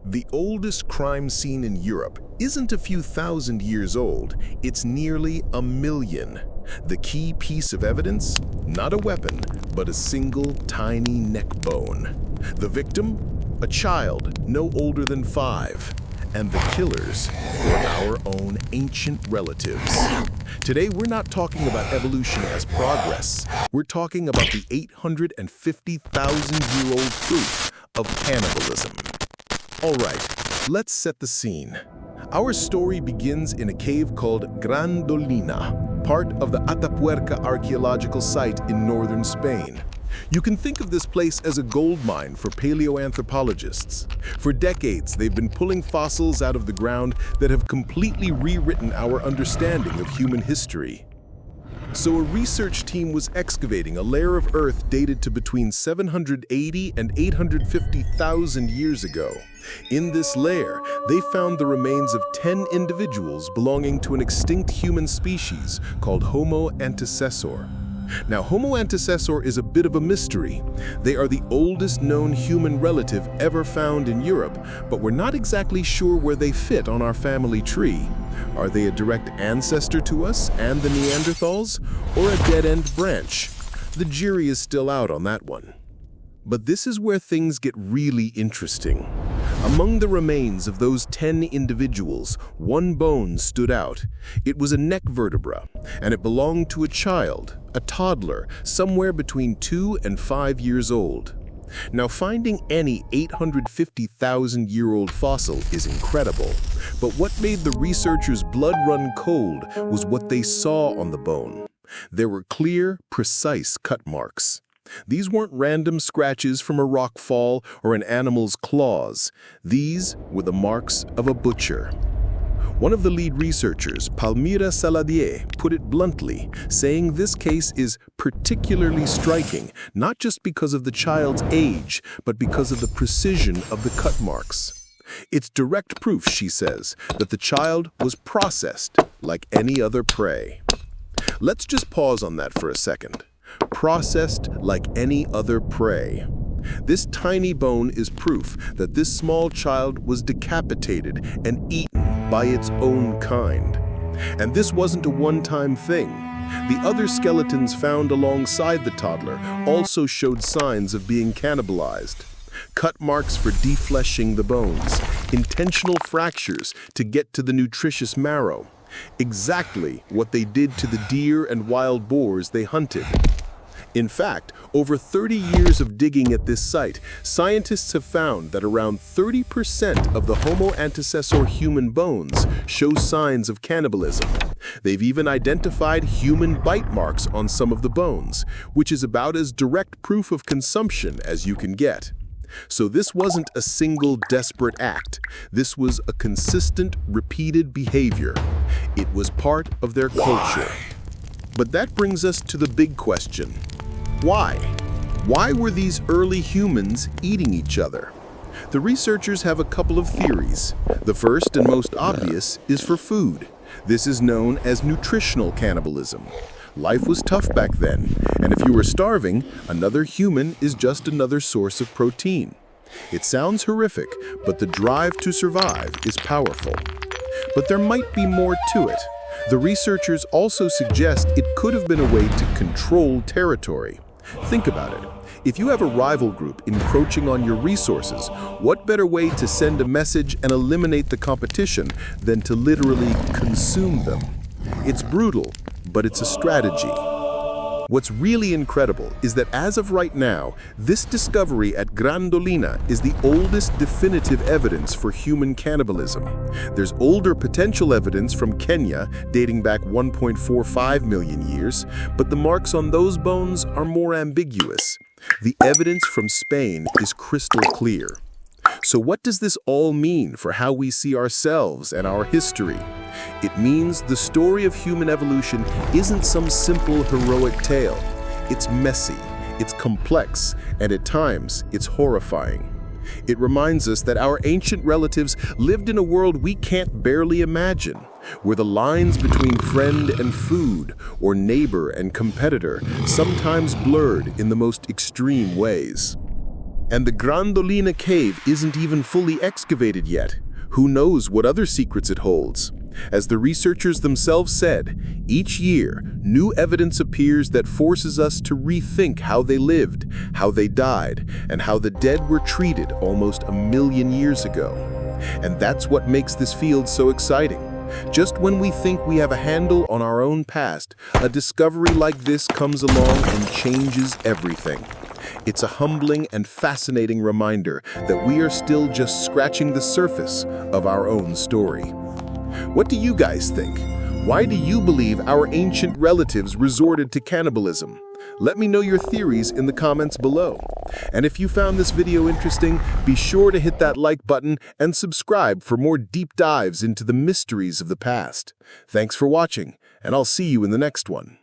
The oldest crime scene in Europe isn't a few thousand years old, it's nearly 1,000,000. The key piece of evidence? Not a weapon, but a single tiny neck bone. The victim? A child no older than 5. And the killers were our own ancient relatives. Today, we're not talking about evolution as progress. We're talking about the 850,000-year-old proof of cannibalism. All right, let's set the scene. Our story begins in a cave called Gran Dolina, part of the Atapuerca archaeological site in northern Spain. You can think of this place as a gold mine for paleoanthropologists. For decades, they've been pulling fossils out of the ground that have completely rewritten our understanding of human history. So a research team was excavating a layer of earth dated to between 780 and 850,000 years ago. In this layer, they found the remains of 10 individuals belonging to an extinct human species called Homo Antecessor. Now, Homo Antecessor is a bit of a mystery. They are the oldest known human relative ever found in Europe, but we're not exactly sure where they fit on our family tree. Are they a direct ancestor to us and the Neanderthals, or a dead-end branch? The jury is still out on that one. But this is where things get really interesting. Among the remains of those 10 individuals, one bone stood out. It was a neck vertebra, and it belonged to a child, a toddler, somewhere between 2 and 5 years old. Now, finding any 850,000-year-old fossil is incredible, but what made the researchers' blood run cold was what they saw on the bone. There were clear, precise cut marks. These weren't random scratches from a rock fall or an animal's claws. These were the marks of a butcher. One of the lead researchers, Palmira Saladier, put it bluntly, saying this case is particularly striking, not just because of the child's age, but because of the precision of the cut marks. It's direct proof, she says, that the child was processed like any other prey. Let's just pause on that for a second. Processed like any other prey. This tiny bone is proof that this small child was decapitated and eaten by its own kind. And this wasn't a one-time thing. The other skeletons found alongside the toddler also showed signs of being cannibalized. Cut marks for defleshing the bones, intentional fractures to get to the nutritious marrow. Exactly what they did to the deer and wild boars they hunted. In fact, over 30 years of digging at this site, scientists have found that around 30% of the Homo Antecessor human bones show signs of cannibalism. They've even identified human bite marks on some of the bones, which is about as direct proof of consumption as you can get. So this wasn't a single desperate act. This was a consistent, repeated behavior. It was part of their culture. But that brings us to the big question. Why? Why were these early humans eating each other? The researchers have a couple of theories. The first and most obvious is for food. This is known as nutritional cannibalism. Life was tough back then, and if you were starving, another human is just another source of protein. It sounds horrific, but the drive to survive is powerful. But there might be more to it. The researchers also suggest it could have been a way to control territory. Think about it. If you have a rival group encroaching on your resources, what better way to send a message and eliminate the competition than to literally consume them? It's brutal, but it's a strategy. What's really incredible is that as of right now, this discovery at Gran Dolina is the oldest definitive evidence for human cannibalism. There's older potential evidence from Kenya dating back 1.45 million years, but the marks on those bones are more ambiguous. The evidence from Spain is crystal clear. So what does this all mean for how we see ourselves and our history? It means the story of human evolution isn't some simple heroic tale. It's messy, it's complex, and at times it's horrifying. It reminds us that our ancient relatives lived in a world we can't barely imagine, where the lines between friend and food, or neighbor and competitor, sometimes blurred in the most extreme ways. And the Gran Dolina cave isn't even fully excavated yet. Who knows what other secrets it holds? As the researchers themselves said, each year, new evidence appears that forces us to rethink how they lived, how they died, and how the dead were treated almost 1,000,000 years ago. And that's what makes this field so exciting. Just when we think we have a handle on our own past, a discovery like this comes along and changes everything. It's a humbling and fascinating reminder that we are still just scratching the surface of our own story. What do you guys think? Why do you believe our ancient relatives resorted to cannibalism? Let me know your theories in the comments below. And if you found this video interesting, be sure to hit that like button and subscribe for more deep dives into the mysteries of the past. Thanks for watching, and I'll see you in the next one.